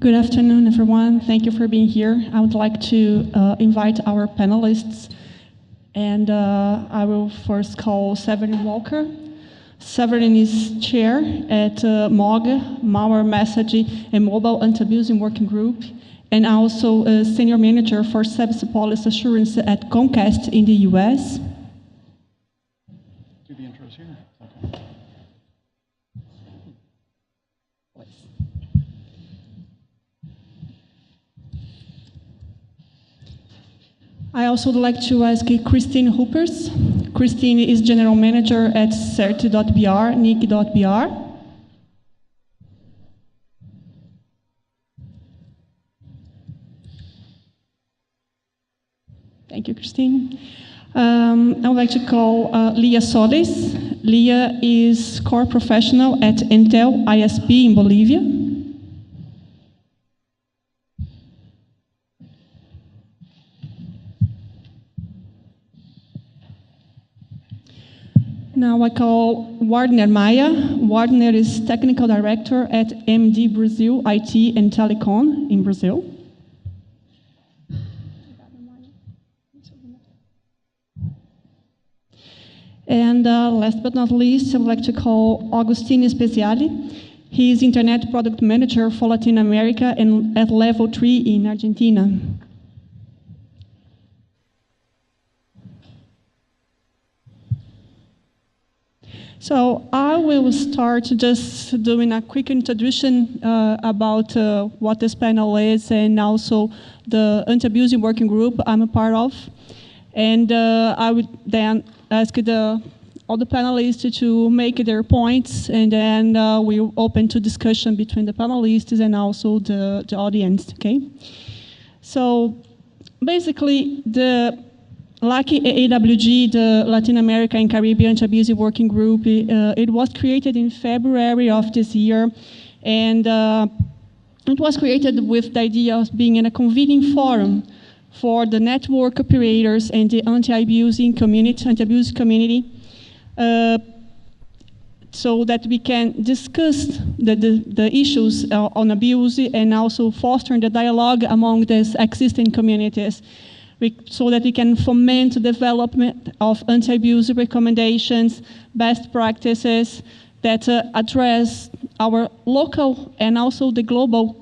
Good afternoon, everyone. Thank you for being here. I would like to invite our panelists, and I will first call Severin Walker. Severin is chair at MOG, Malware Messaging and Mobile Anti-Abusing Working Group, and also a senior manager for service policy assurance at Comcast in the US. Do the intros here. Okay. I also would like to ask Christine Hoopers. Christine is general manager at cert.br, nic.br. Thank you, Christine. I would like to call Lia Solis. Lia is core professional at Intel ISP in Bolivia. Now I call Wardner Maia. Wardner is technical director at MD Brazil IT and Telecom in Brazil. And last but not least, I would like to call Agustín Speciali. He is Internet Product Manager for Latin America and at Level 3 in Argentina. So I will start just doing a quick introduction about what this panel is and also the anti-abusing working group I'm a part of. And I would then ask all the panelists to make their points, and then we'll open to discussion between the panelists and also the audience, okay? So basically, the LACI AWG, the Latin America and Caribbean Anti-Abusing Working Group, it was created in February of this year, and it was created with the idea of being a convening forum for the network operators and the anti-abusing community, so that we can discuss the issues on abuse and also fostering the dialogue among these existing communities, so that we can foment the development of anti-abuse recommendations, best practices that address our local and also the global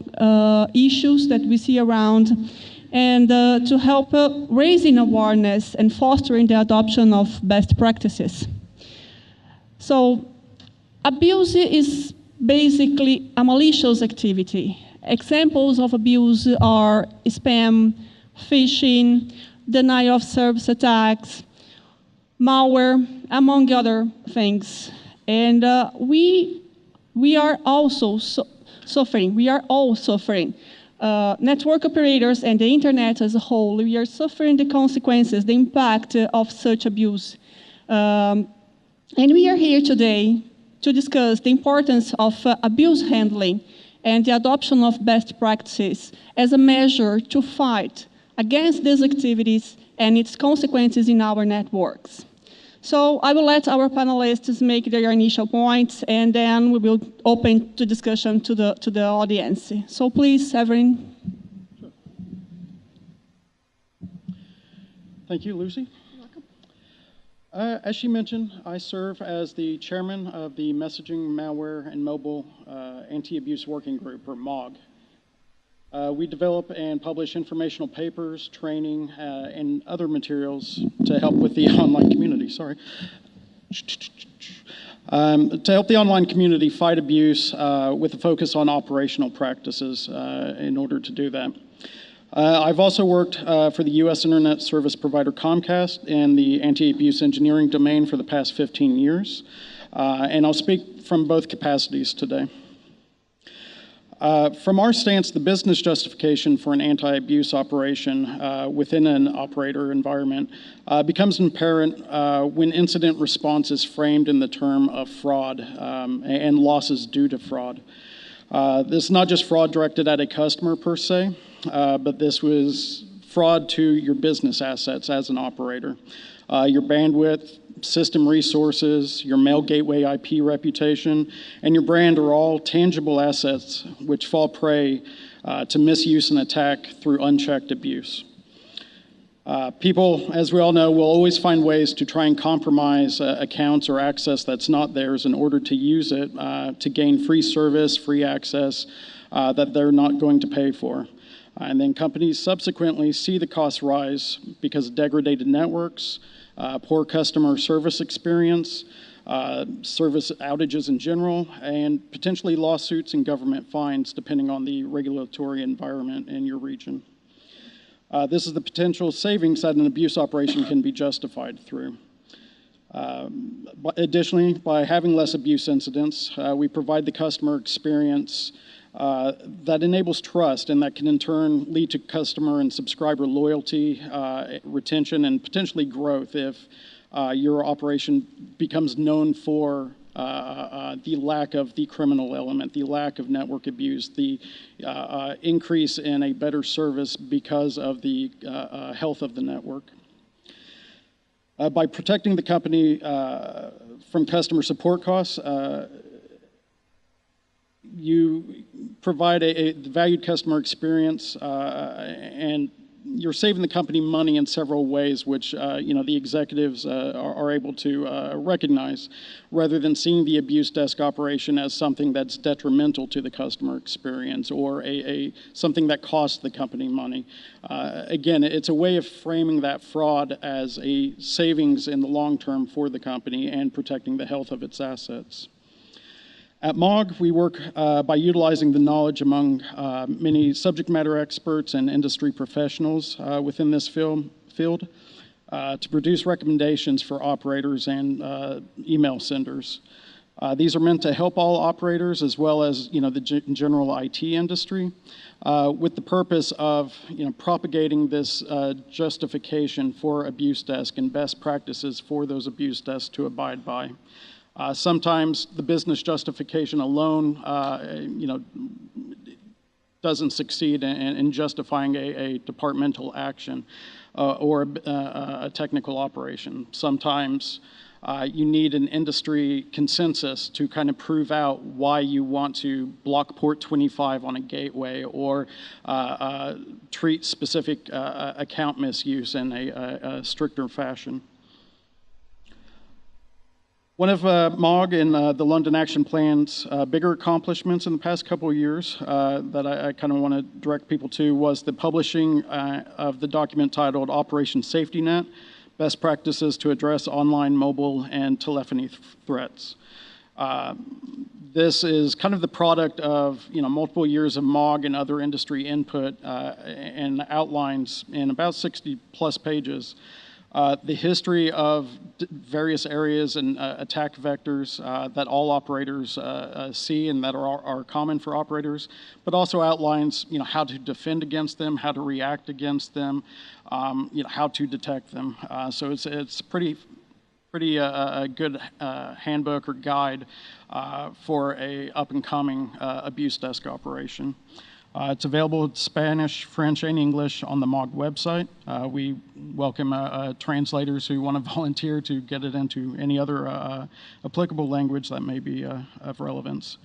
issues that we see around, and to help raising awareness and fostering the adoption of best practices. So abuse is basically a malicious activity. Examples of abuse are spam, phishing, denial of service attacks, malware, among other things. And we are also suffering. We are all suffering. Network operators and the internet as a whole, we are suffering the consequences, the impact of such abuse. And we are here today to discuss the importance of abuse handling and the adoption of best practices as a measure to fight against these activities and its consequences in our networks. So I will let our panelists make their initial points, and then we will open to discussion to the audience. So please, Severin. Sure. Thank you, Lucy. You're welcome. As she mentioned, I serve as the chairman of the Messaging, Malware, and Mobile Anti-Abuse Working Group, or MOG. We develop and publish informational papers, training, and other materials to help with the online community, to help the online community fight abuse with a focus on operational practices in order to do that. I've also worked for the U.S. Internet Service Provider Comcast in the anti-abuse engineering domain for the past 15 years, and I'll speak from both capacities today. From our stance, the business justification for an anti-abuse operation within an operator environment becomes apparent when incident response is framed in the term of fraud and losses due to fraud. This is not just fraud directed at a customer per se, but this was fraud to your business assets as an operator. Your bandwidth, system resources, your mail gateway IP reputation, and your brand are all tangible assets which fall prey to misuse and attack through unchecked abuse. People, as we all know, will always find ways to try and compromise accounts or access that's not theirs in order to use it to gain free service, free access that they're not going to pay for. And then companies subsequently see the costs rise because of degraded networks, poor customer service experience, service outages in general, and potentially lawsuits and government fines depending on the regulatory environment in your region. This is the potential savings that an abuse operation can be justified through. Additionally, by having less abuse incidents, we provide the customer experience that enables trust and that can in turn lead to customer and subscriber loyalty, retention, and potentially growth if your operation becomes known for the lack of the criminal element, the lack of network abuse, the increase in a better service because of the health of the network. By protecting the company from customer support costs, you provide a valued customer experience and you're saving the company money in several ways, which the executives are able to recognize, rather than seeing the abuse desk operation as something that's detrimental to the customer experience or something that costs the company money. Again, it's a way of framing that fraud as a savings in the long term for the company and protecting the health of its assets. At MOG, we work by utilizing the knowledge among many subject matter experts and industry professionals within this field to produce recommendations for operators and email senders. These are meant to help all operators as well as the general IT industry with the purpose of propagating this justification for abuse desk and best practices for those abuse desks to abide by. Sometimes the business justification alone, doesn't succeed in justifying a departmental action or a technical operation. Sometimes you need an industry consensus to kind of prove out why you want to block port 25 on a gateway or treat specific account misuse in a stricter fashion. One of MOG and the London Action Plan's bigger accomplishments in the past couple of years that I kind of want to direct people to was the publishing of the document titled Operation Safety Net, Best Practices to Address Online, Mobile, and Telephony Threats. This is kind of the product of multiple years of MOG and other industry input and outlines in about 60 plus pages the history of various areas and attack vectors that all operators see and that are common for operators, but also outlines how to defend against them, how to react against them, how to detect them. So it's pretty good handbook or guide for a up and coming abuse desk operation. It's available in Spanish, French, and English on the MOG website. We welcome translators who want to volunteer to get it into any other applicable language that may be of relevance.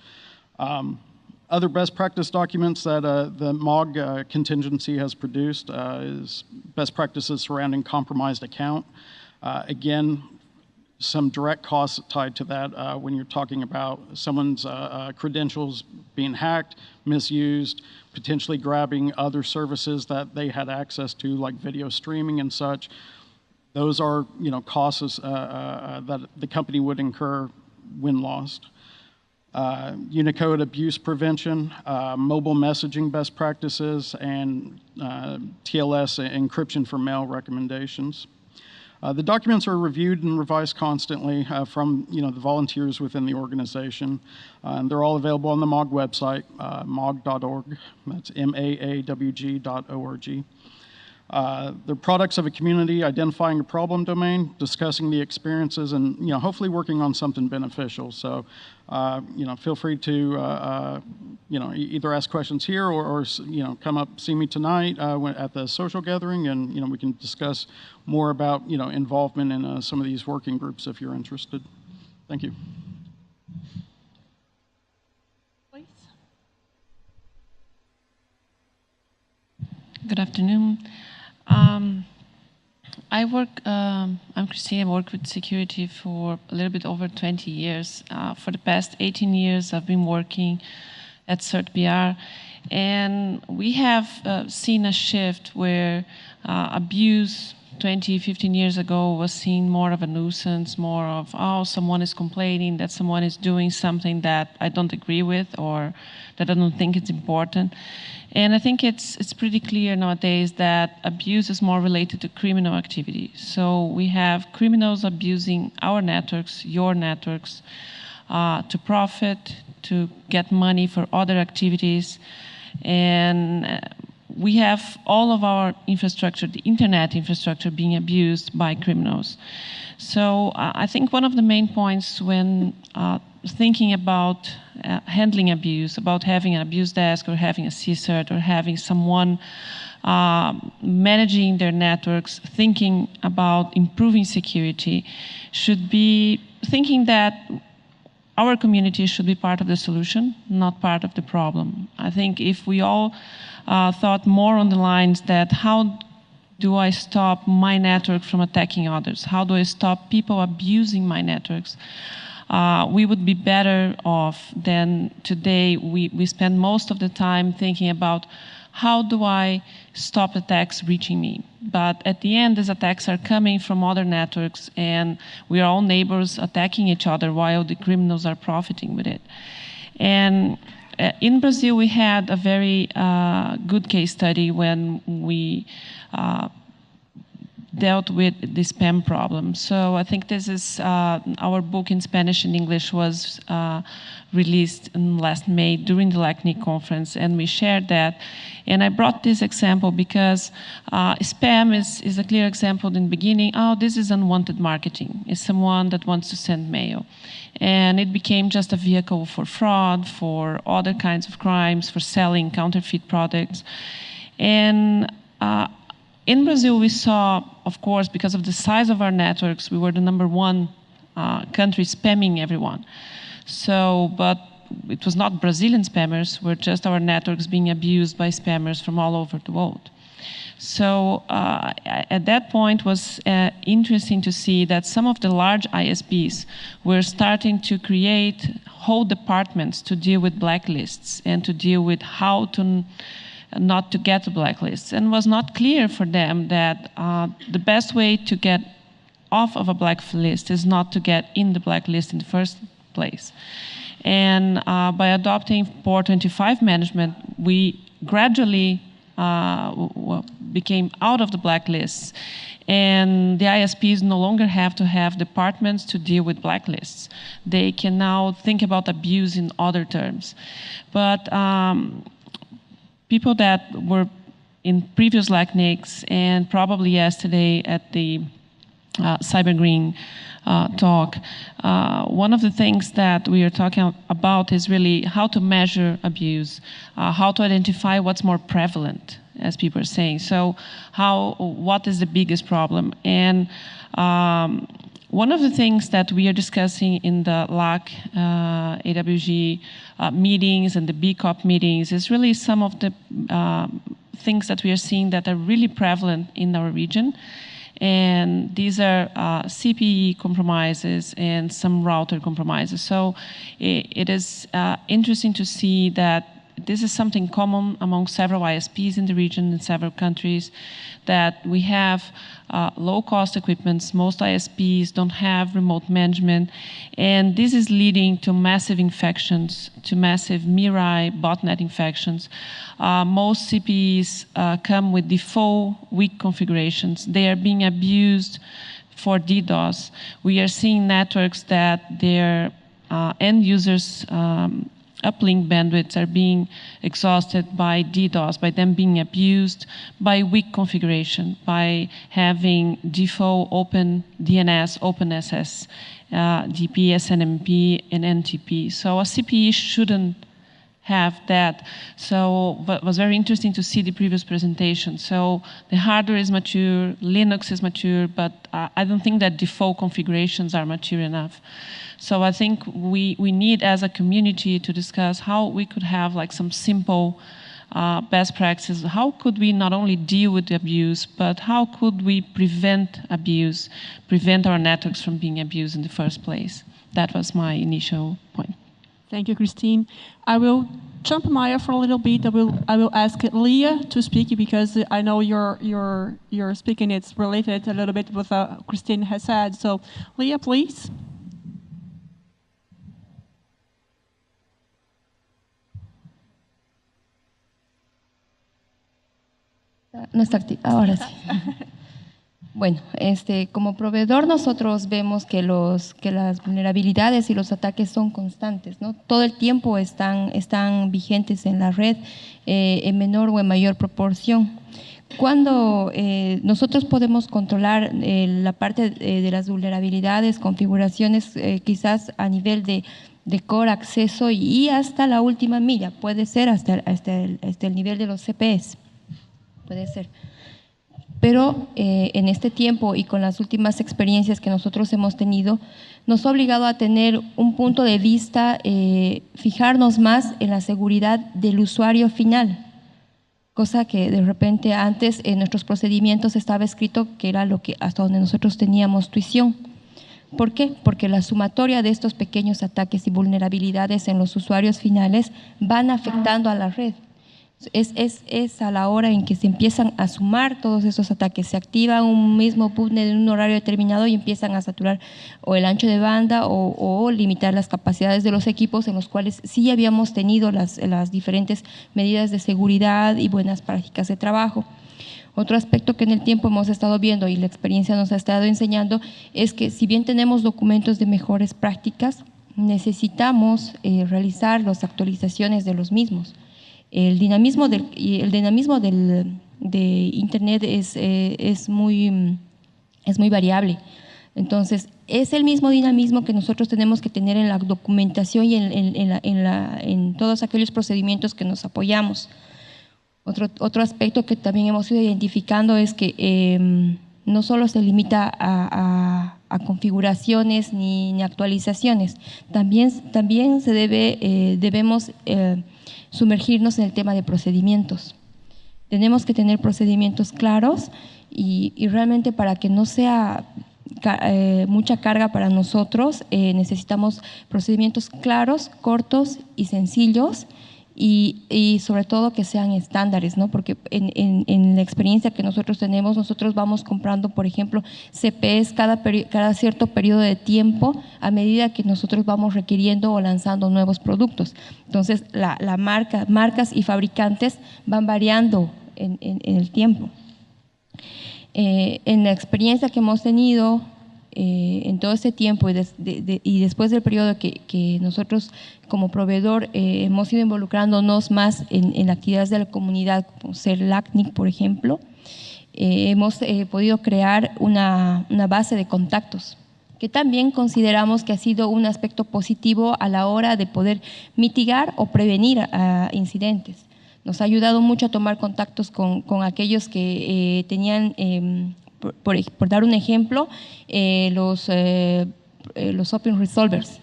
Other best practice documents that the MOG contingency has produced is best practices surrounding compromised account. Again, some direct costs tied to that when you're talking about someone's credentials being hacked, misused, potentially grabbing other services that they had access to, like video streaming and such. Those are costs that the company would incur when lost. Unicode abuse prevention, mobile messaging best practices, and TLS encryption for mail recommendations. The documents are reviewed and revised constantly from the volunteers within the organization. And they're all available on the MOG website, mog.org. That's maawg.org. They're products of a community identifying a problem domain, discussing the experiences, and hopefully working on something beneficial. So feel free to either ask questions here or come up see me tonight at the social gathering, and we can discuss more about involvement in some of these working groups if you're interested. Thank you. Please. Good afternoon. I'm Christine. I work with security for a little bit over 20 years. For the past 18 years, I've been working at CertBR, and we have seen a shift where abuse 20, 15 years ago was seen more of a nuisance, more of, oh, someone is complaining that someone is doing something that I don't agree with or that I don't think it's important. And I think it's pretty clear nowadays that abuse is more related to criminal activity. So we have criminals abusing our networks, your networks, to profit, to get money for other activities. And we have all of our infrastructure, the internet infrastructure, being abused by criminals. So I think one of the main points when thinking about handling abuse, about having an abuse desk or having a CSERT or having someone managing their networks, thinking about improving security, should be thinking that our community should be part of the solution, not part of the problem. I think if we all thought more on the lines that how do I stop my network from attacking others? How do I stop people abusing my networks? We would be better off than today. We spend most of the time thinking about how do I stop attacks reaching me? But at the end, these attacks are coming from other networks, and we are all neighbors attacking each other while the criminals are profiting with it. And in Brazil, we had a very good case study when we dealt with the spam problem. So I think this is our book in Spanish and English was released in last May during the LACNIC conference, and we shared that. And I brought this example because spam is a clear example in the beginning. Oh, this is unwanted marketing. It's someone that wants to send mail. And it became just a vehicle for fraud, for other kinds of crimes, for selling counterfeit products. And in Brazil, we saw, of course, because of the size of our networks, we were the #1 country spamming everyone. So, but it was not Brazilian spammers, were just our networks being abused by spammers from all over the world. So at that point, it was interesting to see that some of the large ISPs were starting to create whole departments to deal with blacklists and to deal with how to not to get the blacklists. And it was not clear for them that the best way to get off of a blacklist is not to get in the blacklist in the first place. And by adopting Port 25 management, we gradually became out of the blacklists. And the ISPs no longer have to have departments to deal with blacklists. They can now think about abuse in other terms. But people that were in previous LACNICs and probably yesterday at the Cyber Green talk, one of the things that we are talking about is really how to measure abuse, how to identify what's more prevalent, as people are saying. So what is the biggest problem? And one of the things that we are discussing in the LAC, AWG meetings and the BCOP meetings is really some of the things that we are seeing that are really prevalent in our region. And these are CPE compromises and some router compromises. So it is interesting to see that this is something common among several ISPs in the region in several countries, that we have low-cost equipments. Most ISPs don't have remote management, and this is leading to massive infections, to massive Mirai botnet infections. Most CPEs come with default weak configurations. They are being abused for DDoS. We are seeing networks that their end users uplink bandwidths are being exhausted by DDoS, by them being abused by weak configuration, by having default open DNS, OpenSS, DP, SNMP, and NTP. So a CPE shouldn't have that. So it was very interesting to see the previous presentation. So the hardware is mature, Linux is mature, but I don't think that default configurations are mature enough. So I think we need as a community to discuss how we could have like some simple best practices. How could we not only deal with the abuse, but how could we prevent abuse, prevent our networks from being abused in the first place? That was my initial point. Thank you, Christine. I will jump Maya for a little bit. I will ask Leah to speak because I know your speaking is related a little bit with what Christine has said. So, Leah, please. No está activo, ahora sí. Bueno, como proveedor nosotros vemos que las vulnerabilidades y los ataques son constantes, ¿no? Todo el tiempo están vigentes en la red en menor o en mayor proporción. Cuando nosotros podemos controlar la parte de las vulnerabilidades, configuraciones quizás a nivel de core, acceso y hasta la última milla, puede ser hasta el nivel de los CPS, puede ser. Pero en este tiempo y con las últimas experiencias que nosotros hemos tenido, nos ha obligado a tener un punto de vista, fijarnos más en la seguridad del usuario final, cosa que de repente antes en nuestros procedimientos estaba escrito que era lo que hasta donde nosotros teníamos tuición. ¿Por qué? Porque la sumatoria de estos pequeños ataques y vulnerabilidades en los usuarios finales van afectando a la red. Es a la hora en que se empiezan a sumar todos esos ataques, se activa un mismo pubnet en un horario determinado y empiezan a saturar o el ancho de banda o limitar las capacidades de los equipos en los cuales sí habíamos tenido las diferentes medidas de seguridad y buenas prácticas de trabajo. Otro aspecto que en el tiempo hemos estado viendo y la experiencia nos ha estado enseñando es que si bien tenemos documentos de mejores prácticas, necesitamos realizar las actualizaciones de los mismos. El dinamismo de Internet es muy variable. Entonces, es el mismo dinamismo que nosotros tenemos que tener en la documentación y en todos aquellos procedimientos que nos apoyamos. Otro aspecto que también hemos ido identificando es que no solo se limita a configuraciones ni actualizaciones, también debemos sumergirnos en el tema de procedimientos. Tenemos que tener procedimientos claros y realmente para que no sea mucha carga para nosotros, necesitamos procedimientos claros, cortos y sencillos y sobre todo que sean estándares, ¿no? Porque en la experiencia que nosotros tenemos, nosotros vamos comprando, por ejemplo, CPs cada cierto periodo de tiempo a medida que nosotros vamos requiriendo o lanzando nuevos productos. Entonces, marcas y fabricantes van variando en el tiempo. En la experiencia que hemos tenido en todo este tiempo y después del periodo que nosotros como proveedor hemos ido involucrándonos más en actividades de la comunidad, como ser LACNIC, por ejemplo, hemos podido crear una base de contactos que también consideramos que ha sido un aspecto positivo a la hora de poder mitigar o prevenir incidentes. Nos ha ayudado mucho a tomar contactos con aquellos que tenían, por dar un ejemplo, los Open Resolvers.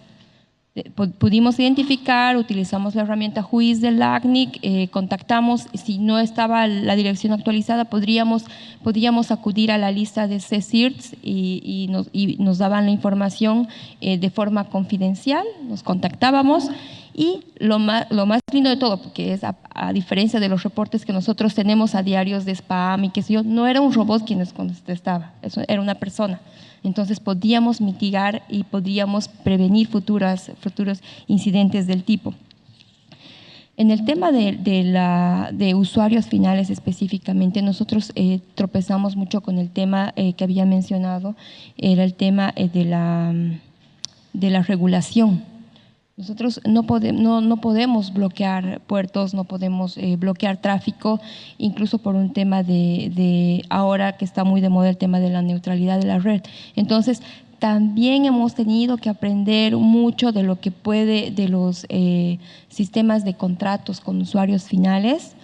Pudimos identificar, utilizamos la herramienta Whois del LACNIC, contactamos, si no estaba la dirección actualizada, podíamos acudir a la lista de CSIRTs y nos daban la información de forma confidencial, nos contactábamos. Y lo más lindo de todo, porque es a diferencia de los reportes que nosotros tenemos a diarios de spam y qué sé yo, no era un robot quien nos contestaba, eso era una persona. Entonces podíamos mitigar y podíamos prevenir futuros incidentes del tipo. En el tema de usuarios finales específicamente, nosotros tropezamos mucho con el tema que había mencionado, era el tema de la regulación. Nosotros no podemos bloquear puertos, no podemos bloquear tráfico, incluso por un tema de ahora que está muy de moda el tema de la neutralidad de la red. Entonces, también hemos tenido que aprender mucho de lo que de los sistemas de contratos con usuarios finales.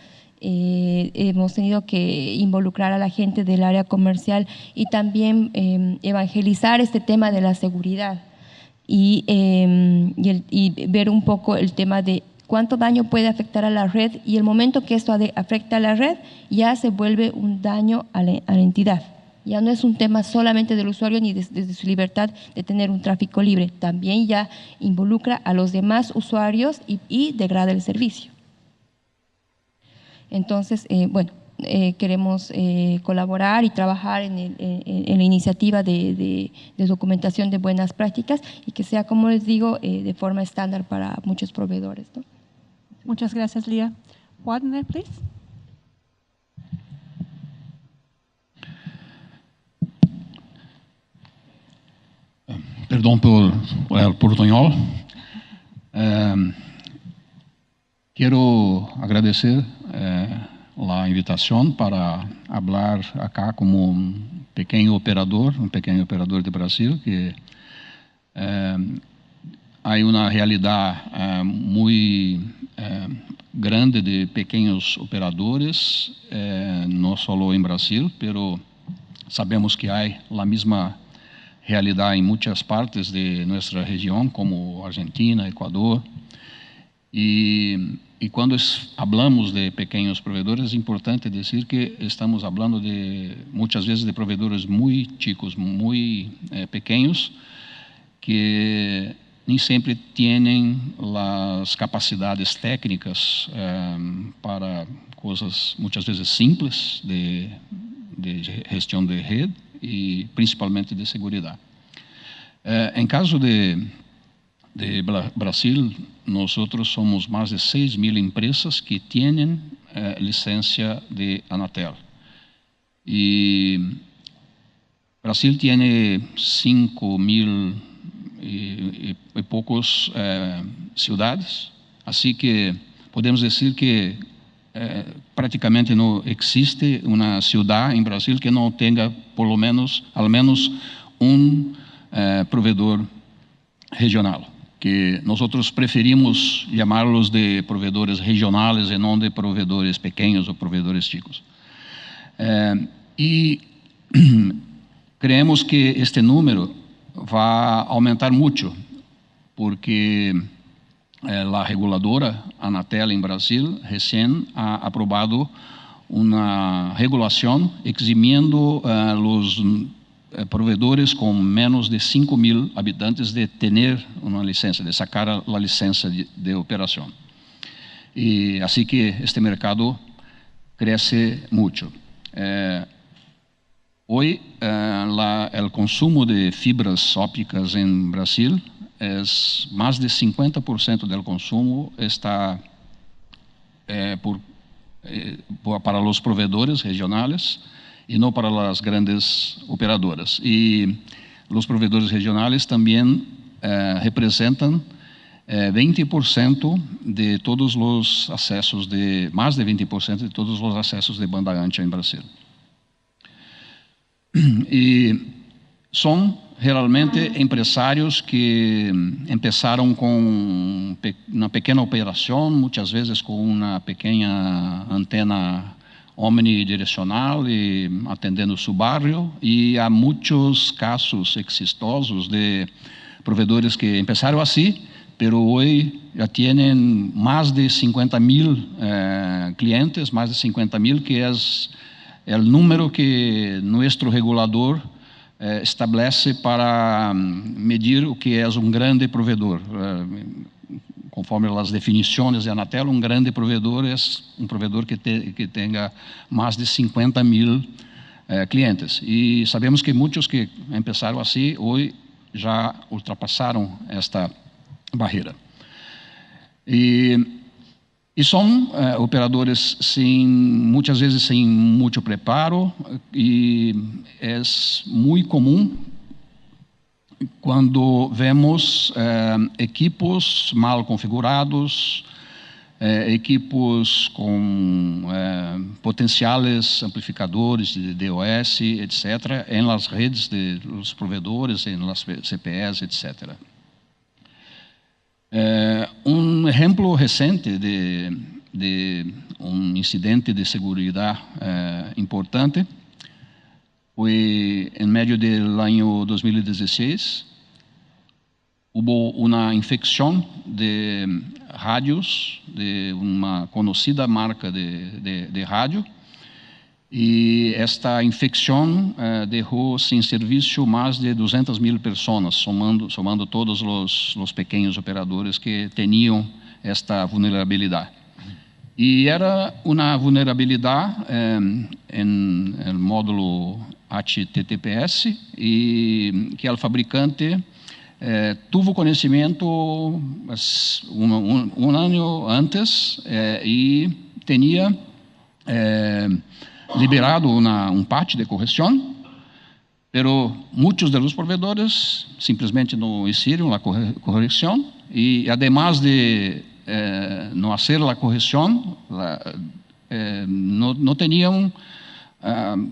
Hemos tenido que involucrar a la gente del área comercial y también evangelizar este tema de la seguridad. Y ver un poco el tema de cuánto daño puede afectar a la red, y el momento que esto afecta a la red ya se vuelve un daño a la entidad. Ya no es un tema solamente del usuario ni desde su libertad de tener un tráfico libre, también ya involucra a los demás usuarios y degrada el servicio. Entonces, queremos colaborar y trabajar en la iniciativa de documentación de buenas prácticas y que sea, como les digo, de forma estándar para muchos proveedores, ¿no? Muchas gracias, Lía. Wagner, please. Perdón por el portuñol. Quiero agradecer la invitación para hablar acá como un pequeño operador de Brasil, que hay una realidad muy grande de pequeños operadores, no solo en Brasil, pero sabemos que hay la misma realidad en muchas partes de nuestra región, como Argentina, Ecuador. Y cuando hablamos de pequeños proveedores, es importante decir que estamos hablando muchas veces de proveedores muy chicos, muy pequeños, que ni siempre tienen las capacidades técnicas para cosas muchas veces simples de gestión de red y principalmente de seguridad. En caso de Brasil, nosotros somos más de 6.000 empresas que tienen licencia de Anatel. Y Brasil tiene 5.000 y pocos ciudades, así que podemos decir que prácticamente no existe una ciudad en Brasil que no tenga al menos un proveedor regional, que nosotros preferimos llamarlos de proveedores regionales y no de proveedores pequeños o proveedores chicos. Y creemos que este número va a aumentar mucho, porque la reguladora Anatel en Brasil recién ha aprobado una regulación eximiendo los proveedores con menos de 5.000 habitantes de tener una licencia, de sacar la licencia de operación. Y así que este mercado crece mucho. Hoy el consumo de fibras ópticas en Brasil es más de 50% del consumo está para los proveedores regionales y no para las grandes operadoras. Y los proveedores regionales también representan 20% de todos los accesos más de 20% de todos los accesos de banda ancha en Brasil. Y son realmente empresarios que empezaron con una pequeña operación, muchas veces con una pequeña antena omnidireccional y atendiendo su barrio, y hay muchos casos exitosos de proveedores que empezaron así, pero hoy ya tienen más de 50.000 clientes, más de 50.000, que es el número que nuestro regulador establece para medir o que é um grande provedor. Conforme as definições de Anatel, um grande provedor é um provedor que tenha mais de 50.000 clientes. E sabemos que muitos que começaram assim, hoje já ultrapassaram esta barreira. E são operadores muitas vezes sem muito preparo, e é muito comum quando vemos equipos mal configurados, equipos com potenciais amplificadores de DOS, etc., em las redes dos provedores, em las CPEs, etc. Um exemplo recente de incidente de seguridad importante foi em meio do ano 2016, hubo una infección de radios de una conocida marca de radio, y esta infección dejó sin servicio más de 200.000 personas, somando todos los pequeños operadores que tenían esta vulnerabilidad. Y era una vulnerabilidad en el módulo HTTPS, y que el fabricante tuvo conocimiento un año antes y tenía liberado un patch de corrección, pero muchos de los proveedores simplesmente no hicieron la corrección, y además de no hacer la corrección, no tenían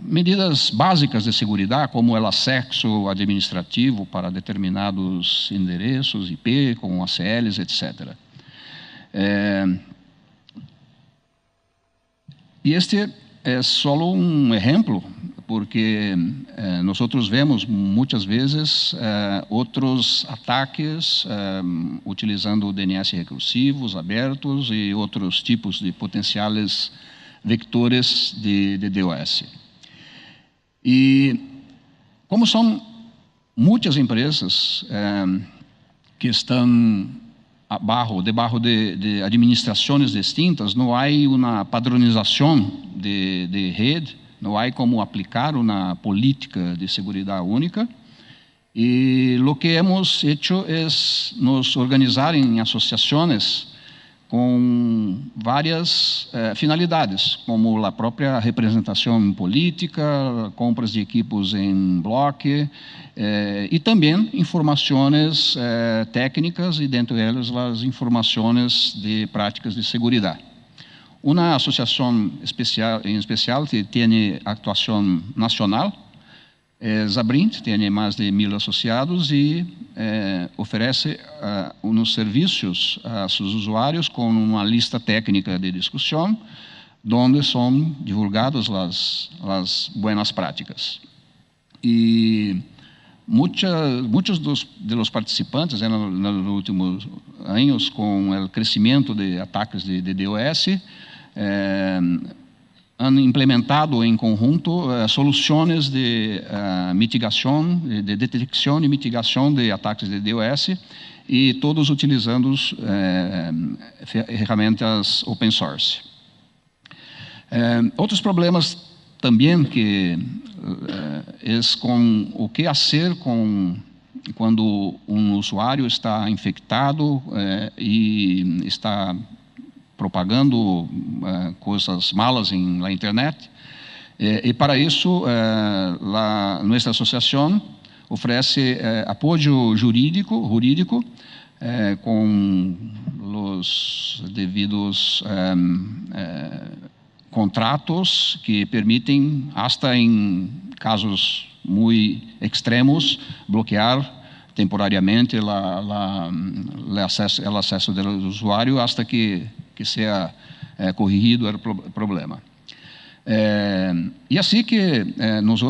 medidas básicas de seguridad, como el acceso administrativo para determinados endereços IP, com ACLs, etc. Y este es solo un ejemplo, porque nosotros vemos muchas veces otros ataques utilizando DNS recursivos, abertos y otros tipos de potenciales vectores de DOS. Y como son muchas empresas que están debajo de administraciones distintas, no hay una padronización de red, no hay como aplicar una política de seguridad única. Y lo que hemos hecho es nos organizar en asociaciones com várias finalidades, como a própria representação política, compras de equipos em bloco, e também informações técnicas, e dentro delas as informações de práticas de segurança. Uma associação em especial que tem atuação nacional é Zabrint, tem mais de 1.000 associados e oferece uns serviços a seus usuários com uma lista técnica de discussão, onde são divulgadas as boas práticas. E muitos de los participantes nos últimos anos, com o crescimento de ataques de DOS, han implementado em conjunto soluções de mitigação, de detecção e mitigação de ataques de DOS, e todos utilizando ferramentas open source. Outros problemas também que é com o que fazer quando um usuário está infectado e está propagando coisas malas na internet, e para isso nossa associação oferece apoio jurídico com os devidos contratos que permitem, hasta em casos muito extremos, bloquear temporariamente o acesso do usuário hasta que seja corrigido o problema. E assim que nós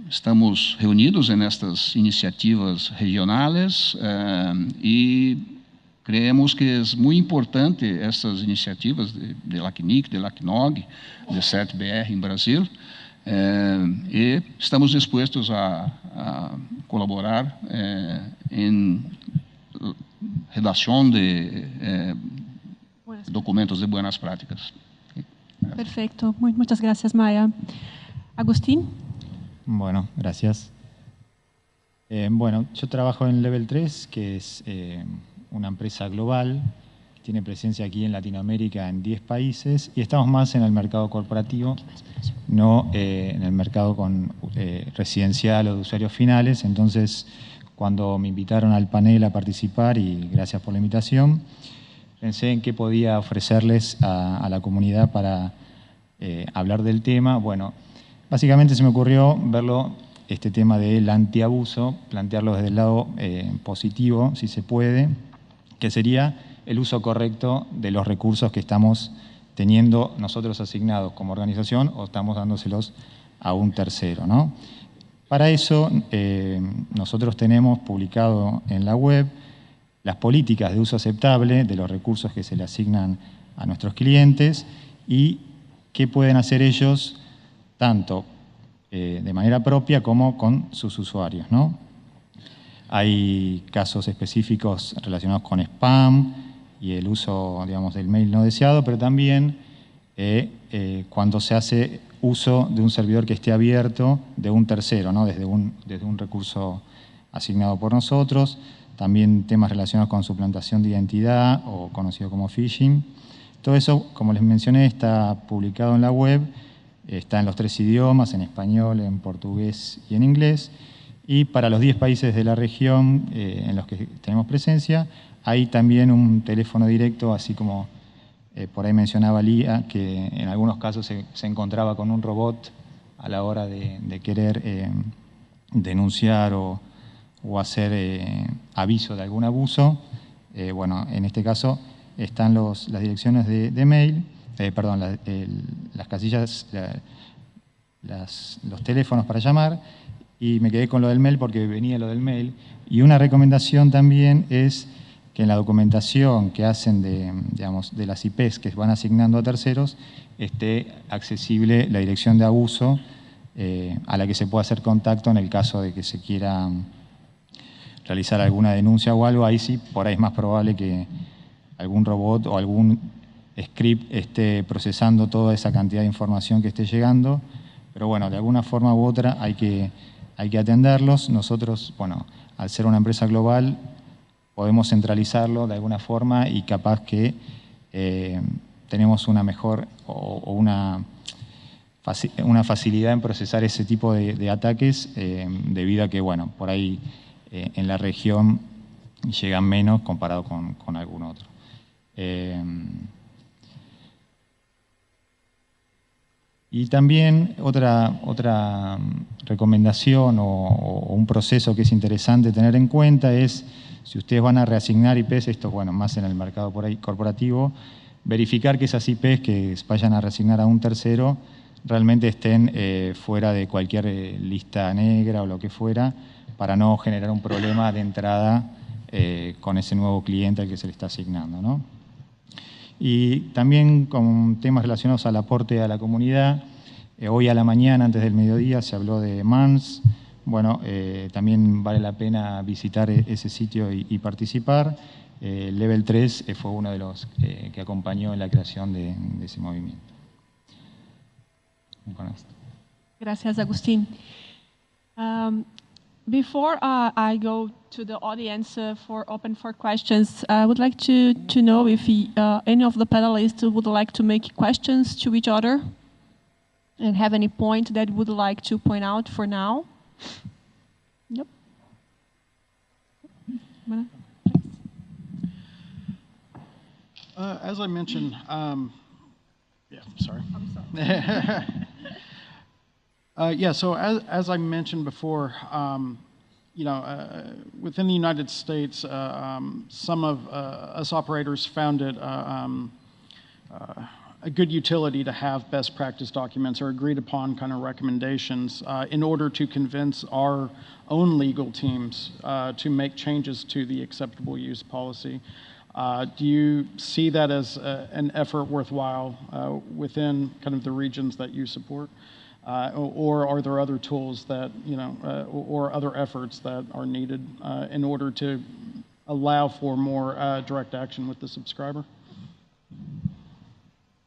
estamos reunidos nestas iniciativas regionais e creemos que é muito importante essas iniciativas de LACNIC, de LACNOG, de CERT-BR em Brasil, e estamos dispostos a colaborar em redação de documentos de buenas prácticas. Perfecto. Muchas gracias, Maya. Agustín. Bueno, gracias. Bueno, yo trabajo en Level 3, que es una empresa global, que tiene presencia aquí en Latinoamérica en 10 países, y estamos más en el mercado corporativo, no en el mercado residencial o de usuarios finales. Entonces, cuando me invitaron al panel a participar, y gracias por la invitación, pensé en qué podía ofrecerles a la comunidad para hablar del tema. Bueno, básicamente se me ocurrió verlo, este tema del antiabuso, plantearlo desde el lado positivo, si se puede, que sería el uso correcto de los recursos que estamos teniendo nosotros asignados como organización o estamos dándoselos a un tercero, ¿no? Para eso, nosotros tenemos publicado en la web las políticas de uso aceptable de los recursos que se le asignan a nuestros clientes y qué pueden hacer ellos tanto de manera propia como con sus usuarios, ¿no? Hay casos específicos relacionados con spam y el uso, digamos, del mail no deseado, pero también cuando se hace uso de un servidor que esté abierto de un tercero, ¿no? desde un recurso asignado por nosotros. También temas relacionados con suplantación de identidad o conocido como phishing. Todo eso, como les mencioné, está publicado en la web, está en los 3 idiomas, en español, en portugués y en inglés. Y para los 10 países de la región en los que tenemos presencia, hay también un teléfono directo, así como por ahí mencionaba Lía, que en algunos casos se encontraba con un robot a la hora de querer denunciar o hacer aviso de algún abuso. Bueno, en este caso están las direcciones de mail, las casillas, los teléfonos para llamar, y me quedé con lo del mail porque venía lo del mail. Y una recomendación también es que en la documentación que hacen de las IPs que van asignando a terceros esté accesible la dirección de abuso a la que se pueda hacer contacto en el caso de que se quiera realizar alguna denuncia o algo. Ahí sí, por ahí es más probable que algún robot o algún script esté procesando toda esa cantidad de información que esté llegando. Pero bueno, de alguna forma u otra hay que atenderlos. Nosotros, bueno, al ser una empresa global, podemos centralizarlo de alguna forma y capaz que tenemos una mejor o una facilidad en procesar ese tipo de ataques debido a que, bueno, por ahí en la región llegan menos comparado con algún otro. Y también otra recomendación o un proceso que es interesante tener en cuenta es, si ustedes van a reasignar IPs, esto bueno, más en el mercado por ahí corporativo, verificar que esas IPs que vayan a reasignar a un tercero realmente estén fuera de cualquier lista negra o lo que fuera, para no generar un problema de entrada con ese nuevo cliente al que se le está asignando, ¿no? Y también con temas relacionados al aporte a la comunidad. Hoy a la mañana, antes del mediodía, se habló de MANS. Bueno, también vale la pena visitar ese sitio y participar. Level 3 fue uno de los que acompañó en la creación de ese movimiento. Gracias, Agustín. Before I go to the audience for open for questions, I would like to know if any of the panelists would like to make questions to each other and have any point that would like to point out for now. Yep. As I mentioned, yeah, sorry. I'm sorry. Yeah, so as I mentioned before, you know, within the United States, some of us operators found it a good utility to have best practice documents or agreed upon kind of recommendations in order to convince our own legal teams to make changes to the acceptable use policy. Do you see that as an effort worthwhile within kind of the regions that you support? Or are there other tools that, you know, or other efforts that are needed in order to allow for more direct action with the subscriber?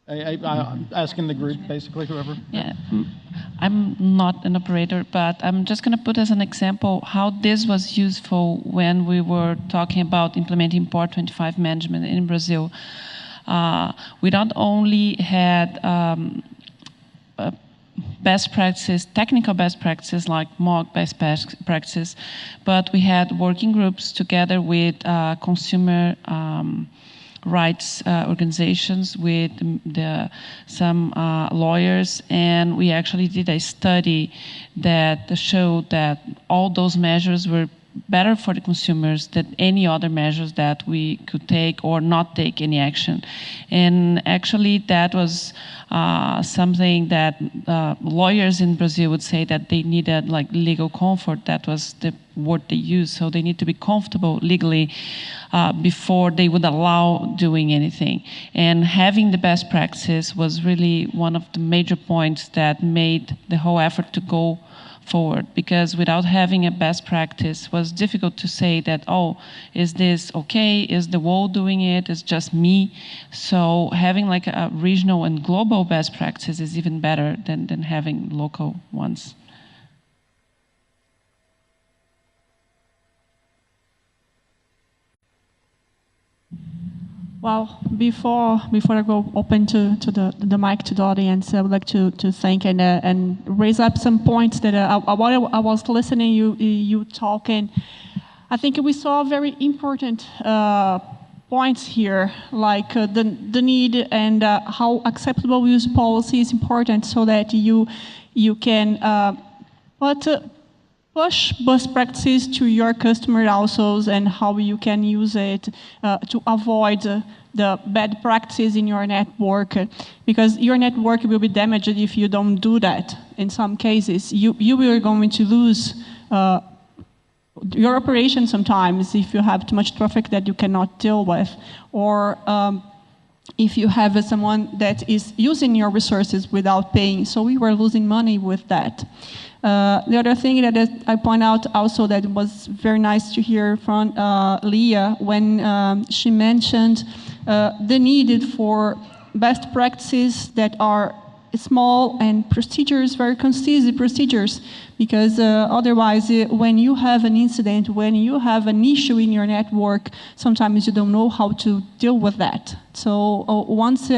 I'm asking the group, basically, whoever. Yeah, I'm not an operator, but I'm just going to put as an example how this was useful when we were talking about implementing Port 25 management in Brazil. We not only had best practices, technical best practices like MOG best practices, but we had working groups together with consumer rights organizations, with some lawyers, and we actually did a study that showed that all those measures were better for the consumers than any other measures that we could take or not take any action. And actually that was something that lawyers in Brazil would say that they needed like legal comfort. That was the word they used. So they need to be comfortable legally before they would allow doing anything. And having the best practices was really one of the major points that made the whole effort to go forward, because without having a best practice, it was difficult to say that, oh, is this okay? Is the world doing it? Is just me? So having like a regional and global best practice is even better than having local ones. Well, before I go open to the mic to the audience, I would like to thank and raise up some points that while I was listening you talking, I think we saw very important points here, like the need and how acceptable use policy is important, so that you can push best practices to your customer also, and how you can use it to avoid the bad practices in your network, because your network will be damaged if you don't do that. In some cases, you are going to lose your operation sometimes if you have too much traffic that you cannot deal with, or if you have someone that is using your resources without paying. So we were losing money with that. The other thing that I point out also that was very nice to hear from Leah when she mentioned the need for best practices that are small and procedures, very concise procedures, because otherwise when you have an incident, when you have an issue in your network, sometimes you don't know how to deal with that. So once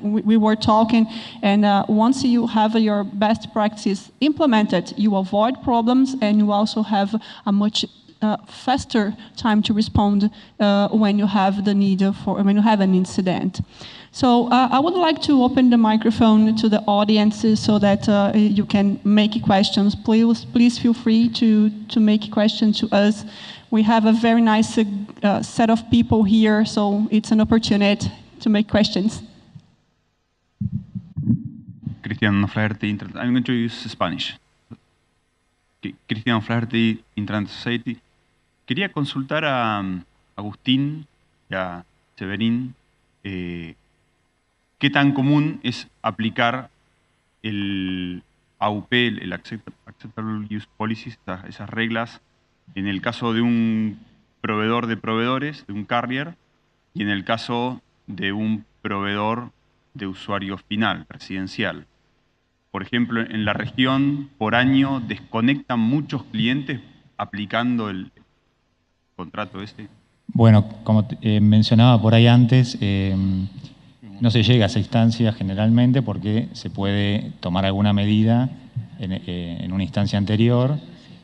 we were talking, and once you have your best practice implemented, you avoid problems, and you also have a much faster time to respond when you have the need for, when you have an incident. So I would like to open the microphone to the audience so that you can make questions. Please feel free to make questions to us. We have a very nice set of people here, so it's an opportunity to make questions. Cristian Flaherty, I'm going to use Spanish. Cristian Flaherty, Internet Society. Quería consultar a Agustín y a Severín qué tan común es aplicar el AUP, el Acceptable Use Policies, esas reglas, en el caso de un proveedor de proveedores, de un carrier, y en el caso de un proveedor de usuario final, residencial. Por ejemplo, en la región, por año, desconectan muchos clientes aplicando el contrato este. Bueno, como mencionaba por ahí antes, no se llega a esa instancia generalmente porque se puede tomar alguna medida en una instancia anterior,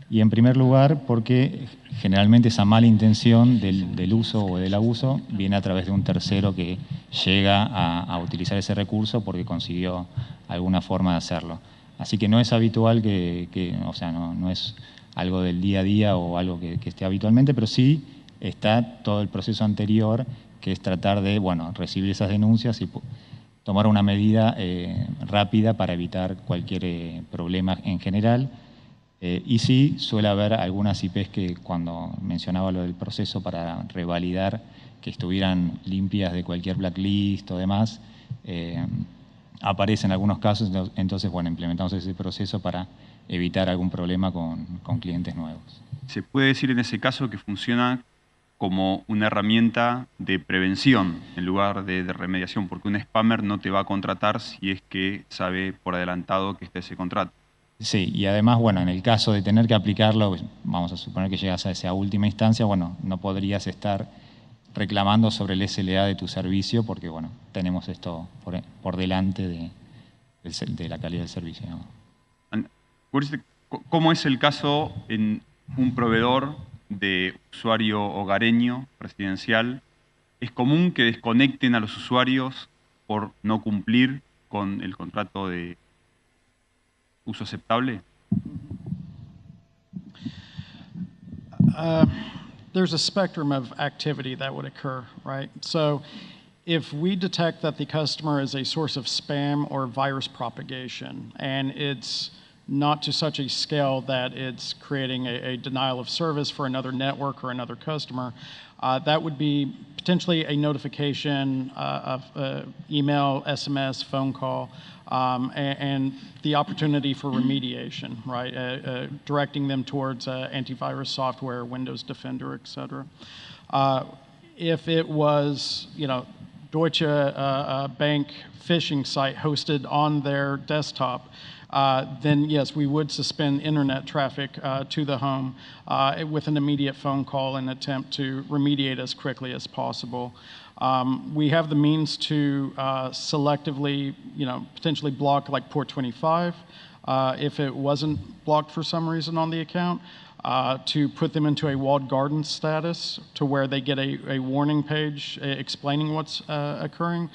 y en primer lugar porque generalmente esa mala intención del uso o del abuso viene a través de un tercero que llega a utilizar ese recurso porque consiguió alguna forma de hacerlo. Así que no es habitual o sea, no es algo del día a día o algo que esté habitualmente, pero sí está todo el proceso anterior, que es tratar de, bueno, recibir esas denuncias y tomar una medida rápida para evitar cualquier problema en general. Y sí, suele haber algunas IPs que cuando mencionaba lo del proceso para revalidar que estuvieran limpias de cualquier blacklist o demás, aparecen algunos casos, entonces, bueno, implementamos ese proceso para evitar algún problema con clientes nuevos. ¿Se puede decir en ese caso que funciona como una herramienta de prevención en lugar de remediación? Porque un spammer no te va a contratar si es que sabe por adelantado que está ese contrato. Sí, y además, bueno, en el caso de tener que aplicarlo, vamos a suponer que llegas a esa última instancia, bueno, no podrías estar reclamando sobre el SLA de tu servicio porque, bueno, tenemos esto por delante de la calidad del servicio, ¿no? ¿Cómo es el caso en un proveedor de usuario hogareño, residencial? ¿Es común que desconecten a los usuarios por no cumplir con el contrato de uso aceptable? There's a spectrum of activity that would occur, right? So if we detect that the customer is a source of spam or virus propagation, and it's not to such a scale that it's creating a denial of service for another network or another customer, that would be potentially a notification of email, SMS, phone call, and the opportunity for remediation, right? Directing them towards antivirus software, Windows Defender, et cetera. If it was, Deutsche Bank phishing site hosted on their desktop, then yes, we would suspend internet traffic to the home with an immediate phone call and attempt to remediate as quickly as possible. We have the means to selectively, potentially block like port 25 if it wasn't blocked for some reason on the account, to put them into a walled garden status to where they get a warning page explaining what's occurring.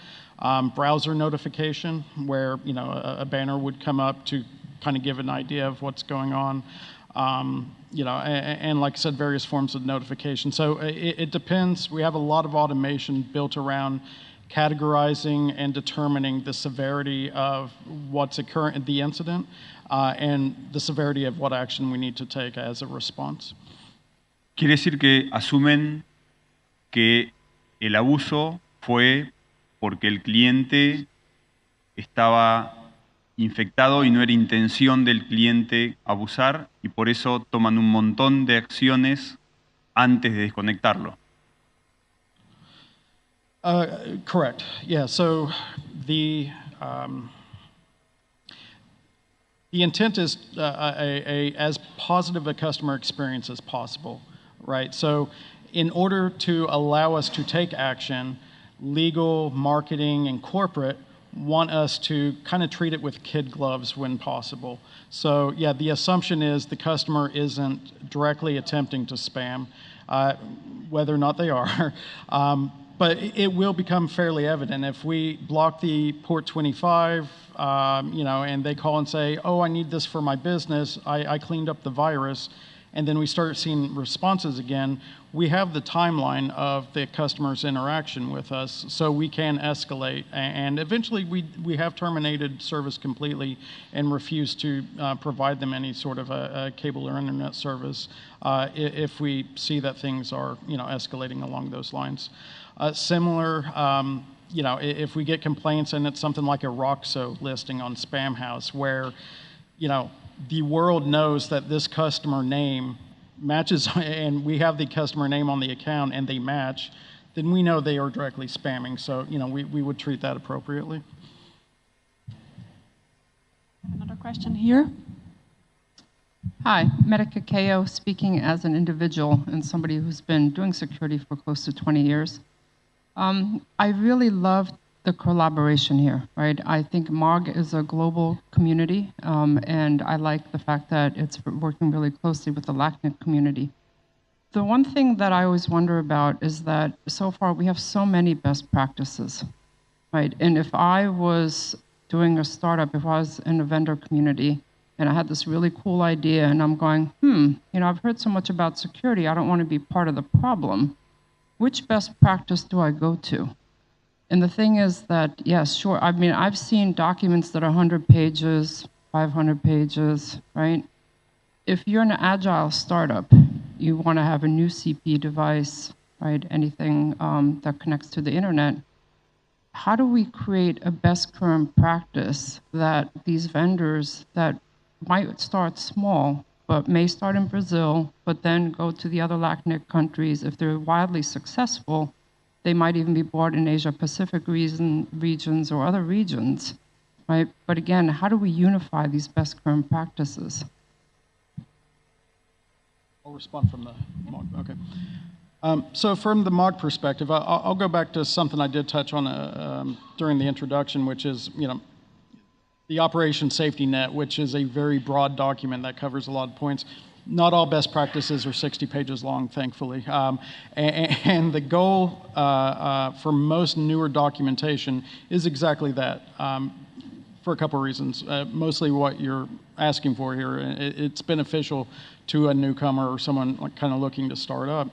Browser notification, where a banner would come up to kind of give an idea of what's going on. And like I said, various forms of notification. So it depends. We have a lot of automation built around categorizing and determining the severity of what's occurring, the incident, and the severity of what action we need to take as a response. Quiere decir que asumen que el abuso fue porque el cliente estaba infectado y no era intención del cliente abusar, y por eso toman un montón de acciones antes de desconectarlo. Correct. Yeah. So the intent is as positive a customer experience as possible, right? So in order to allow us to take action, legal, marketing, and corporate want us to kind of treat it with kid gloves when possible. So yeah, the assumption is the customer isn't directly attempting to spam, whether or not they are. But it will become fairly evident if we block the port 25, and they call and say, oh, I need this for my business, I cleaned up the virus, and then we start seeing responses again. We have the timeline of the customer's interaction with us, so we can escalate. And eventually, we have terminated service completely and refused to provide them any sort of a cable or internet service if we see that things are, escalating along those lines. Similar, if we get complaints and it's something like a Roxo listing on Spam House where, the world knows that this customer name matches, and we have the customer name on the account and they match, then we know they are directly spamming. So, we would treat that appropriately. Another question here. Hi, Medica Kao, speaking as an individual and somebody who's been doing security for close to 20 years. I really loved the collaboration here, right? I think MOG is a global community, and I like the fact that it's working really closely with the LACNIC community. The one thing that I always wonder about is that so far we have so many best practices, right? And if I was doing a startup, if I was in a vendor community, and I had this really cool idea, and I'm going, I've heard so much about security, I don't want to be part of the problem. Which best practice do I go to? And the thing is that, yes, sure, I've seen documents that are 100 pages, 500 pages, right? If you're an agile startup, you want to have a new CP device, right? Anything that connects to the internet. How do we create a best current practice that these vendors that might start small, but may start in Brazil, but then go to the other LACNIC countries, if they're wildly successful, they might even be bought in Asia-Pacific regions or other regions, right? But again, how do we unify these best current practices? I'll respond from the MOG. Okay. So from the MOG perspective, I'll go back to something I did touch on during the introduction, which is, the Operation Safety Net, which is a very broad document that covers a lot of points. Not all best practices are 60 pages long, thankfully. And the goal for most newer documentation is exactly that. for a couple of reasons. Mostly what you're asking for here, it's beneficial to a newcomer or someone like kind of looking to start up,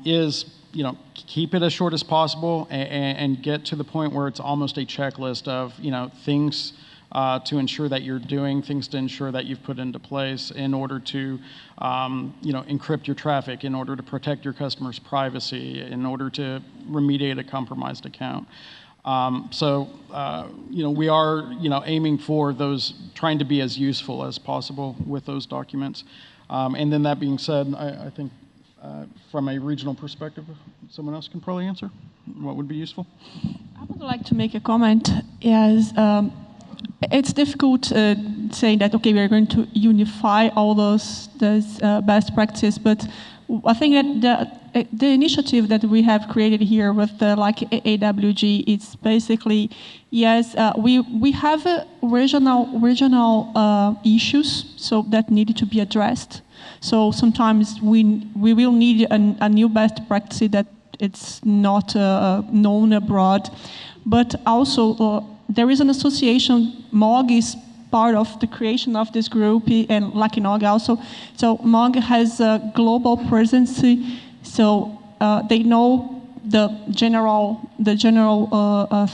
is, you know, keep it as short as possible and get to the point where it's almost a checklist of, you know, things to ensure that you're doing, things to ensure that you've put into place in order to, you know, encrypt your traffic, in order to protect your customers' privacy, in order to remediate a compromised account. You know, we are, you know, aiming for those, trying to be as useful as possible with those documents. And then that being said, I think from a regional perspective, someone else can probably answer what would be useful. I would like to make a comment. As it's difficult saying that, okay, we're going to unify all those best practices, but I think that the initiative that we have created here with the AWG, it's basically, yes, we have regional issues so that need to be addressed. So sometimes we will need a new best practice that it's not known abroad, but also there is an association. MOG is part of the creation of this group, and LACNOG also. So MOG has a global presence, so they know the general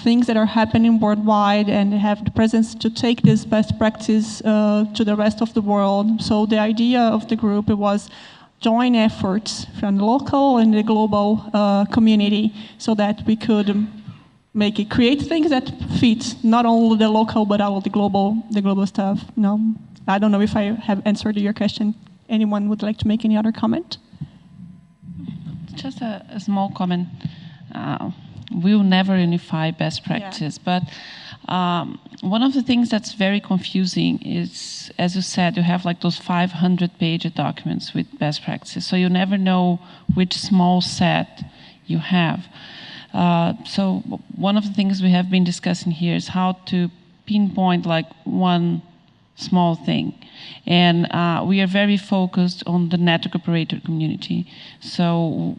things that are happening worldwide, and they have the presence to take this best practice to the rest of the world. So the idea of the group was joint efforts from the local and the global community, so that we could create things that fit not only the local but all the global stuff. No, I don't know if I have answered your question. Anyone would like to make any other comment? Just a small comment. We'll never unify best practice, but one of the things that's very confusing is, as you said, you have like those 500-page documents with best practices, so you never know which small set you have. So one of the things we have been discussing here is how to pinpoint like one small thing. And we are very focused on the network operator community. So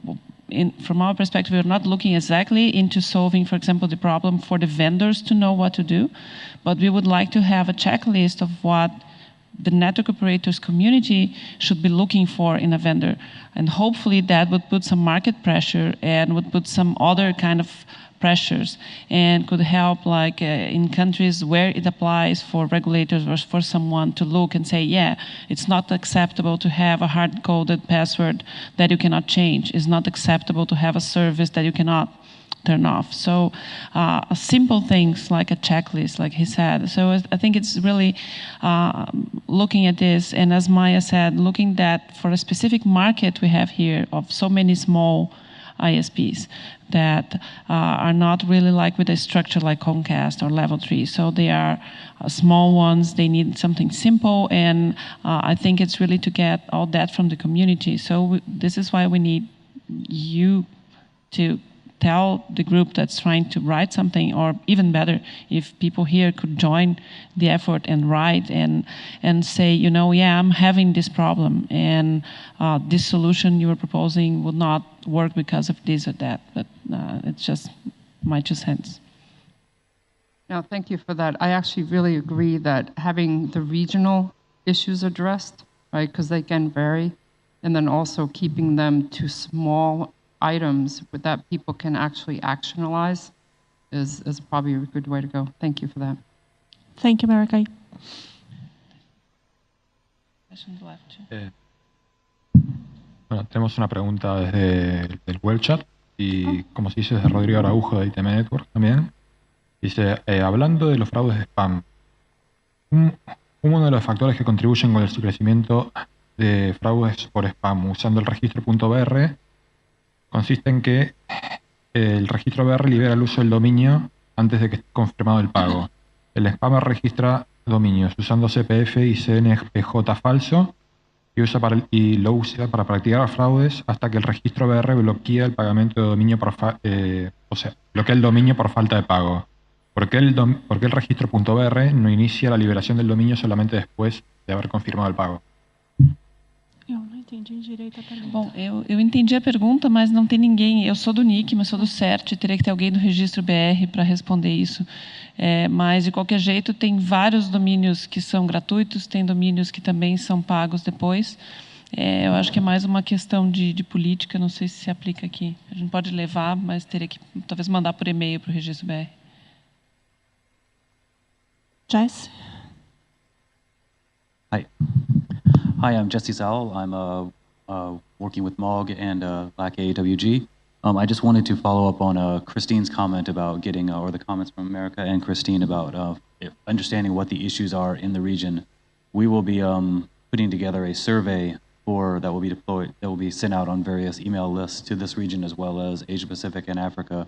from our perspective, we're not looking exactly into solving, for example, the problem for the vendors to know what to do, but we would like to have a checklist of what the network operators community should be looking for in a vendor. And hopefully that would put some market pressure and would put some other kind of pressures and could help, like in countries where it applies, for regulators or for someone to look and say, yeah, it's not acceptable to have a hard-coded password that you cannot change. It's not acceptable to have a service that you cannot turn off. So simple things like a checklist, like he said. So I think it's really looking at this, and as Maya said, looking that for a specific market we have here of so many small ISPs that are not really like with a structure like Comcast or Level 3. So they are small ones, they need something simple, and I think it's really to get all that from the community. So this is why we need you to tell the group that's trying to write something, or even better, if people here could join the effort and write and say, you know, yeah, I'm having this problem, and this solution you were proposing would not work because of this or that. But it's just my 2 cents. No, thank you for that. I actually really agree that having the regional issues addressed, right, because they can vary, and then also keeping them to small items that people can actually actionalize is probably a good way to go. Thank you for that. Thank you, Marikai. Bueno, tenemos una pregunta desde el web chat y, como se dice, desde Rodrigo Araujo de ITM Network también. Dice, hablando de los fraudes de spam, uno de los factores que contribuyen con el crecimiento de fraudes por spam usando el registro .br consiste en que el registro BR libera el uso del dominio antes de que esté confirmado el pago. El spammer registra dominios usando CPF y CNPJ falso y lo usa para practicar fraudes hasta que el registro BR bloquea el pagamento de dominio bloquea el dominio por falta de pago. ¿Por qué el registro .br no inicia la liberación del dominio solamente después de haber confirmado el pago? Eu não entendi direito a pergunta. Bom, eu entendi a pergunta, mas não tem ninguém. Eu sou do NIC, mas sou do CERT. Teria que ter alguém do Registro BR para responder isso. Mas, de qualquer jeito, tem vários domínios que são gratuitos, tem domínios que também são pagos depois. Eu acho que é mais uma questão de política, não sei se aplica aqui. A gente pode levar, mas teria que talvez mandar por e-mail para o Registro BR. Jess? Hi. Hi, I'm Jesse Zowell. I'm working with MOG and Black AWG. I just wanted to follow up on Christine's comment about getting, or the comments from America and Christine about understanding what the issues are in the region. We will be putting together a survey that will be deployed, that will be sent out on various email lists to this region as well as Asia Pacific and Africa,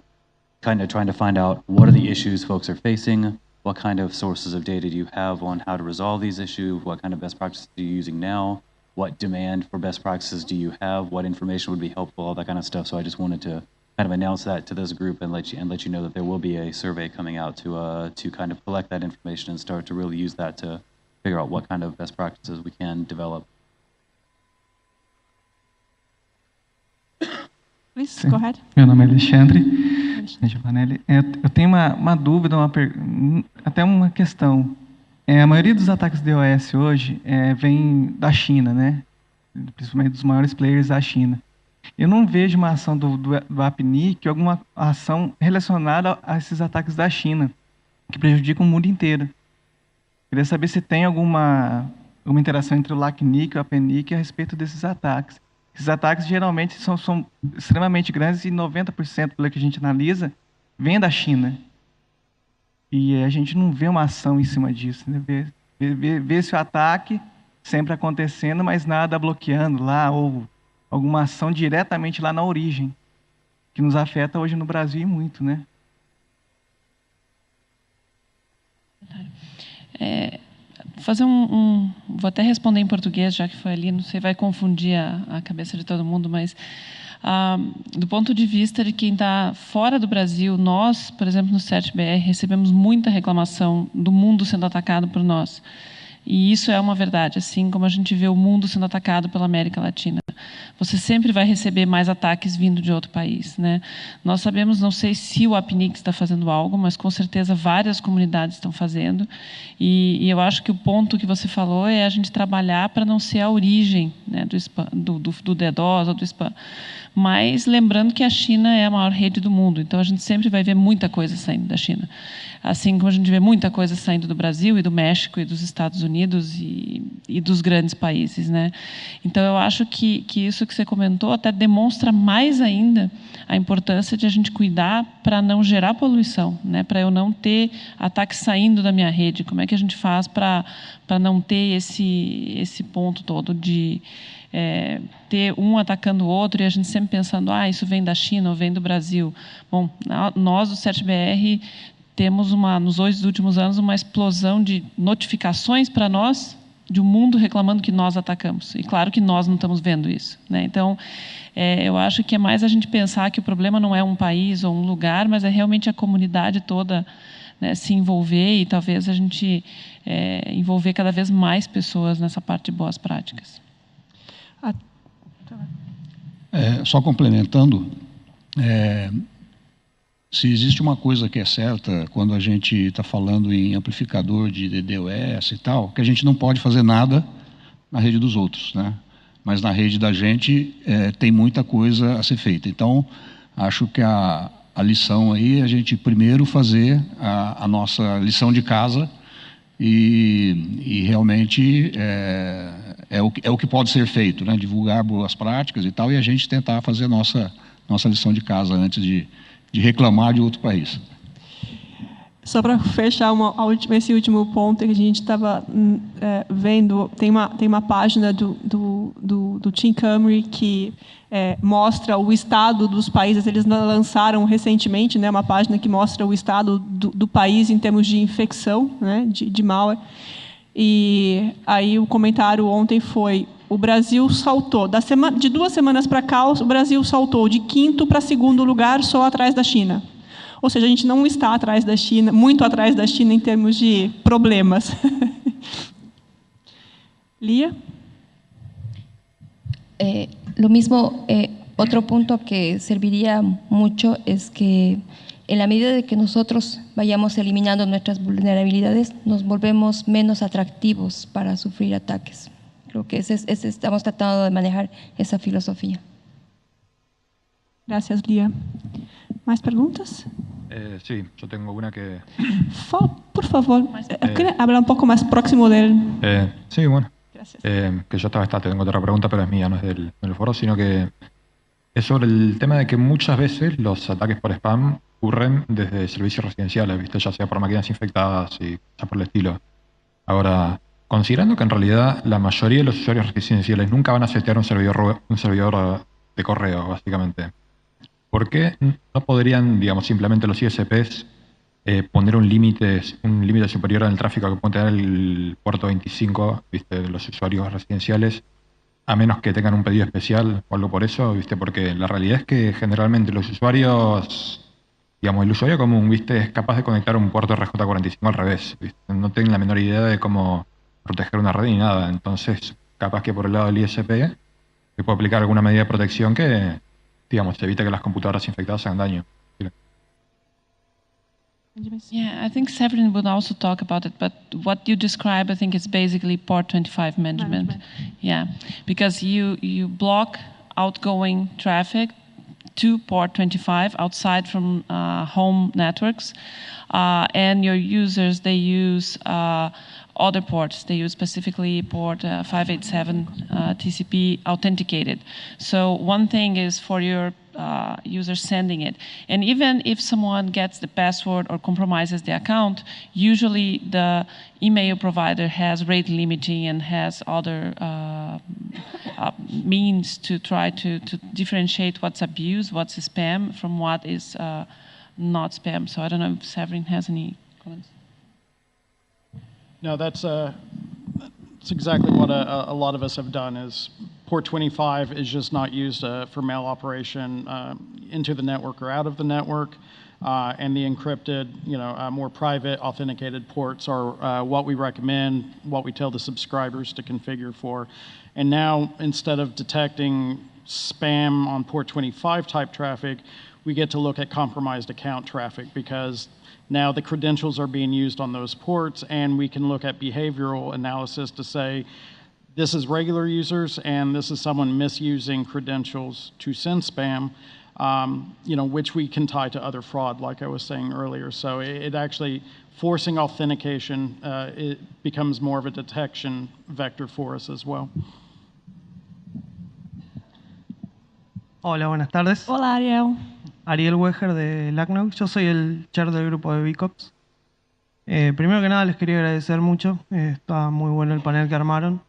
kind of trying to find out what are the issues folks are facing, what kind of sources of data do you have on how to resolve these issues, what kind of best practices are you using now, what demand for best practices do you have, what information would be helpful, all that kind of stuff. So I just wanted to kind of announce that to this group and let you know that there will be a survey coming out to kind of collect that information and start to really use that to figure out what kind of best practices we can develop. Please, go ahead. Meu nome é Alexandre Giovanelli. Eu tenho uma dúvida, até uma questão. A maioria dos ataques DOS hoje vem da China, né? Principalmente dos maiores players da China. Eu não vejo uma ação do APNIC, alguma ação relacionada a esses ataques da China, que prejudicam o mundo inteiro. Queria saber se tem alguma interação entre o LACNIC e o APNIC a respeito desses ataques. Esses ataques geralmente são extremamente grandes e 90%, pelo que a gente analisa, vem da China. E a gente não vê uma ação em cima disso. Né? Vê esse ataque sempre acontecendo, mas nada bloqueando lá, ou alguma ação diretamente lá na origem, que nos afeta hoje no Brasil e muito, né? Vou até responder em português, já que foi ali, não sei, vai confundir a cabeça de todo mundo, mas do ponto de vista de quem está fora do Brasil, nós, por exemplo, no CERT-BR, recebemos muita reclamação do mundo sendo atacado por nós. E isso é uma verdade, assim como a gente vê o mundo sendo atacado pela América Latina. Você sempre vai receber mais ataques vindo de outro país, né? Nós sabemos, não sei se o APNIC está fazendo algo, mas com certeza várias comunidades estão fazendo. E eu acho que o ponto que você falou é a gente trabalhar para não ser a origem, né, do spam, do DDoS ou do spam. Mas lembrando que a China é a maior rede do mundo, então a gente sempre vai ver muita coisa saindo da China. Assim como a gente vê muita coisa saindo do Brasil e do México e dos Estados Unidos e dos grandes países, né? Então, eu acho que isso que você comentou até demonstra mais ainda a importância de a gente cuidar para não gerar poluição, né? Para eu não ter ataques saindo da minha rede. Como é que a gente faz para não ter esse ponto todo de ter um atacando o outro e a gente sempre pensando, isso vem da China ou vem do Brasil. Bom, nós do CERT-BR temos nos 2 últimos anos uma explosão de notificações para nós de um mundo reclamando que nós atacamos. E claro que nós não estamos vendo isso, né? Então, eu acho que é mais a gente pensar que o problema não é um país ou um lugar, mas é realmente a comunidade toda, né, se envolver e talvez a gente envolver cada vez mais pessoas nessa parte de boas práticas. Só complementando, se existe uma coisa que é certa quando a gente está falando em amplificador de DDoS e tal, que a gente não pode fazer nada na rede dos outros, né? Mas na rede da gente tem muita coisa a ser feita. Então, acho que a lição aí é a gente primeiro fazer a nossa lição de casa e realmente é o que pode ser feito, né? Divulgar boas práticas e tal, e a gente tentar fazer a nossa lição de casa antes de reclamar de outro país. Só para fechar esse último ponto que a gente estava vendo, tem uma página do Team Camry que mostra o estado dos países. Eles lançaram recentemente, né, uma página que mostra o estado do país em termos de infecção, né, de malware. E aí o comentário ontem foi: o Brasil saltou, de 2 semanas para cá, o Brasil saltou de 5º para 2º lugar, só atrás da China. Ou seja, a gente não está atrás da China, muito atrás da China em termos de problemas. Lia? Lo mismo, otro punto que serviría mucho es que en la medida de que nosotros vayamos eliminando nuestras vulnerabilidades, nos volvemos menos atractivos para sufrir ataques. Creo que estamos tratando de manejar esa filosofía. Gracias, Lia. ¿Más preguntas? Sí, yo tengo una que... Por favor, ¿quiere hablar un poco más próximo del...? Sí, bueno. Gracias. Que yo tengo otra pregunta, pero es mía, no es del foro, sino que es sobre el tema de que muchas veces los ataques por spam ocurren desde servicios residenciales, ¿viste? Ya sea por máquinas infectadas y cosas por el estilo. Ahora, considerando que en realidad la mayoría de los usuarios residenciales nunca van a setear un servidor de correo, básicamente, ¿por qué no podrían, digamos, simplemente los ISPs poner un límite superior al tráfico que puede tener el puerto 25, ¿viste? De los usuarios residenciales, a menos que tengan un pedido especial o algo por eso, ¿viste? Porque la realidad es que generalmente los usuarios, digamos, el usuario común, ¿viste? Es capaz de conectar un puerto RJ45 al revés, ¿viste? No tienen la menor idea de cómo proteger una red ni nada. Entonces, capaz que por el lado del ISP se puede aplicar alguna medida de protección que, digamos, evite que las computadoras infectadas hagan daño. Yeah, I think Severin would also talk about it, but what you describe, I think, is basically port 25 management. Yeah, because you block outgoing traffic to port 25 outside from home networks, and your users, they use other ports. They use specifically port 587 TCP authenticated. So one thing is for your user sending it. And even if someone gets the password or compromises the account, usually the email provider has rate limiting and has other means to try to differentiate what's abuse, what's spam, from what is not spam. So I don't know if Severin has any comments. No, that's exactly what a lot of us have done. Is port 25 is just not used for mail operation into the network or out of the network, and the encrypted, more private authenticated ports are what we recommend, what we tell the subscribers to configure for. And now, instead of detecting spam on port 25 type traffic, we get to look at compromised account traffic, because now the credentials are being used on those ports, and we can look at behavioral analysis to say, this is regular users and this is someone misusing credentials to send spam, which we can tie to other fraud, like I was saying earlier. So it actually, forcing authentication, it becomes more of a detection vector for us as well. Hola, buenas tardes. Hola, Ariel. Ariel Weger de LACNOG. Yo soy el chair del grupo de BCOPS. Primero que nada les quería agradecer mucho. Está muy bueno el panel que armaron.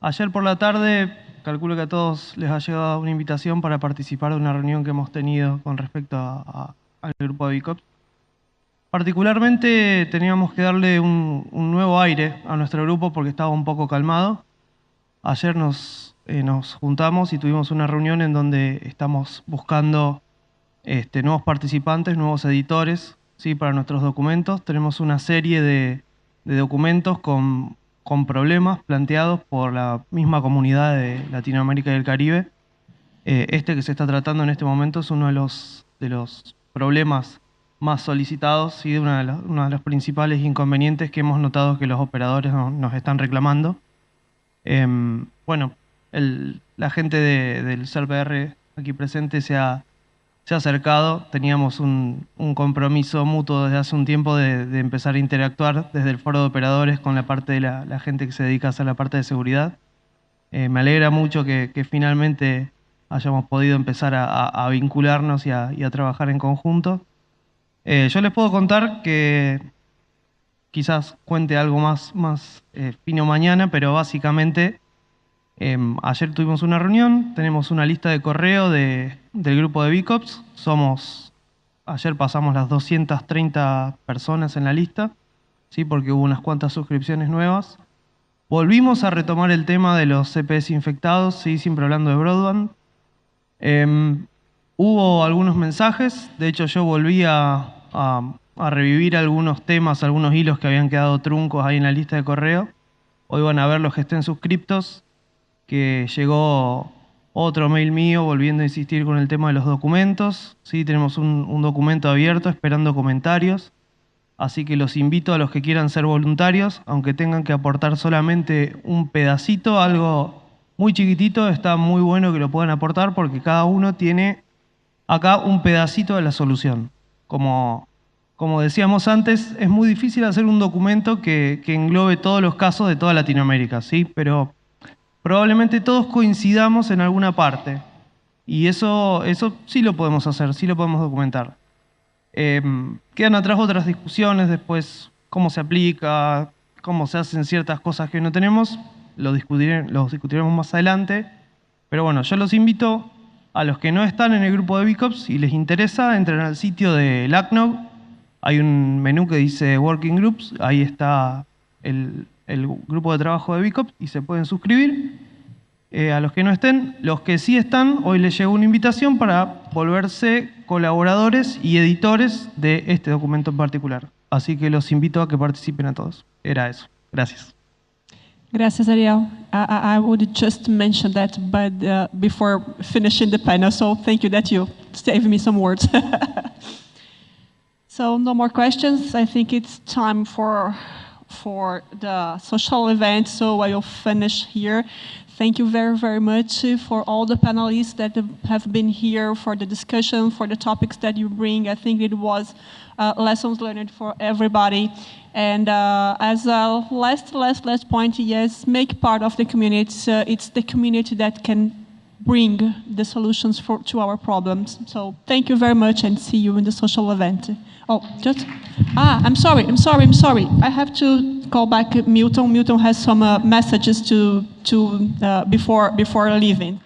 Ayer por la tarde, calculo que a todos les ha llegado una invitación para participar de una reunión que hemos tenido con respecto al grupo de BCOPS. Particularmente teníamos que darle un nuevo aire a nuestro grupo porque estaba un poco calmado. Ayer nos juntamos y tuvimos una reunión en donde estamos buscando nuevos participantes, nuevos editores, ¿sí? Para nuestros documentos. Tenemos una serie de documentos con problemas planteados por la misma comunidad de Latinoamérica y el Caribe. Este que se está tratando en este momento es uno de los problemas más solicitados y uno de los principales inconvenientes que hemos notado que los operadores nos están reclamando. Bueno, la gente del CERPR aquí presente se ha acercado. Teníamos un compromiso mutuo desde hace un tiempo de empezar a interactuar desde el foro de operadores con la parte de la gente que se dedica a hacer la parte de seguridad. Me alegra mucho que finalmente hayamos podido empezar a vincularnos y a trabajar en conjunto. Yo les puedo contar que quizás cuente algo más fino mañana, pero básicamente ayer tuvimos una reunión, tenemos una lista de correo del grupo de BCOPS. Ayer pasamos las 230 personas en la lista, ¿sí? Porque hubo unas cuantas suscripciones nuevas. Volvimos a retomar el tema de los CPS infectados, ¿sí? Siempre hablando de broadband. Hubo algunos mensajes, de hecho yo volví a revivir algunos temas, algunos hilos que habían quedado truncos ahí en la lista de correo. Hoy van a ver los que estén suscriptos, que llegó otro mail mío volviendo a insistir con el tema de los documentos. Sí, tenemos un documento abierto esperando comentarios. Así que los invito a los que quieran ser voluntarios, aunque tengan que aportar solamente un pedacito, algo muy chiquitito, está muy bueno que lo puedan aportar porque cada uno tiene acá un pedacito de la solución. Como decíamos antes, es muy difícil hacer un documento que englobe todos los casos de toda Latinoamérica, ¿sí? Pero probablemente todos coincidamos en alguna parte. Y eso sí lo podemos hacer, sí lo podemos documentar. Quedan atrás otras discusiones después, cómo se aplica, cómo se hacen ciertas cosas que no tenemos, los discutiremos más adelante. Pero bueno, yo los invito a los que no están en el grupo de BCOPS, si les interesa, entren al sitio de LACNOG. Hay un menú que dice Working Groups, ahí está el grupo de trabajo de BCOPS y se pueden suscribir. A los que no estén, los que sí están, hoy les llegó una invitación para volverse colaboradores y editores de este documento en particular. Así que los invito a que participen a todos. Era eso. Gracias. Gracias, Ariel. I would just mention that before finishing the panel, so thank you that you saved me some words. So no more questions. I think it's time for the social event, so I will finish here. Thank you very, very much for all the panelists that have been here, for the discussion, for the topics that you bring. I think it was lessons learned for everybody. And as a last point, yes, make part of the community. It's the community that can bring the solutions to our problems. So thank you very much and see you in the social event. Oh, I'm sorry. I have to call back Milton. Milton has some messages before leaving.